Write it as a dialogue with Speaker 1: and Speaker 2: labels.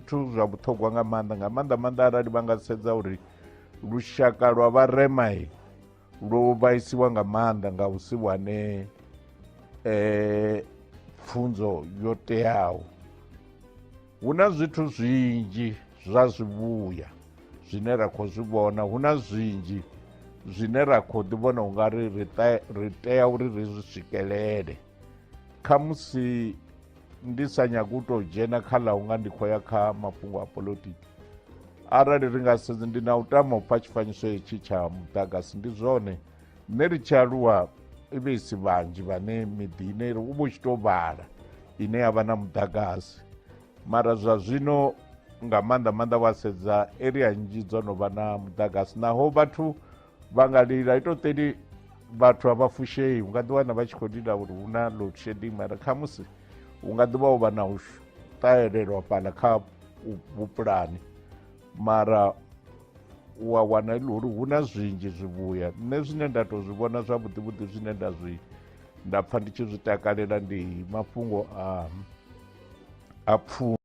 Speaker 1: zwithu zwa vhuṱhogwa nga maanḓa arali vha nga sedza uri lushaka lwa vharema lwo vhaisiwa nga maanḓa nga u si wane pfunzo yo teaho. Hu na zwithu zwinzhi zwa zwivhuya zwine ra khou zwi vhona, hu na zwinzhi zwine ra khou ḓi vhona u nga ri tea uri ri zwi swikelele. Kha musi ndi sa nyaga u tou dzhena kha ḽa u nga ndi khou ya kha mafhungo a polotiki, arali ri nga sedza ndi na u tama u pfha tshifanyiso hetshi tsha muḓagasi. Ndi zwone nṋe ri tshi aluwa i vhe isi vhanzhi vhane miḓini u vha u tshi tou vhala ine ya vha na muḓagasi, mara zwa zwino nga maanḓa wa sedza area nnzhi dzo no vha na muḓagasi. Naho vhathu vha nga lila ito ṱeli vhathu a vha fushei, u nga ḓi wana vha tshi khou lila uri hu na load shedding, mara kha musi hu nga ḓi vha u vha na u ṱahelelwa fhaḽa kha vhupulani, mara wa wana iḽi uri hu na zwinzhi zwivhuya. Nṋe zwine nda tou zwi vhona zwavhuḓi zwine nda pfha ndi tshi zwi takalela ndi mafhungo a pfhunzo.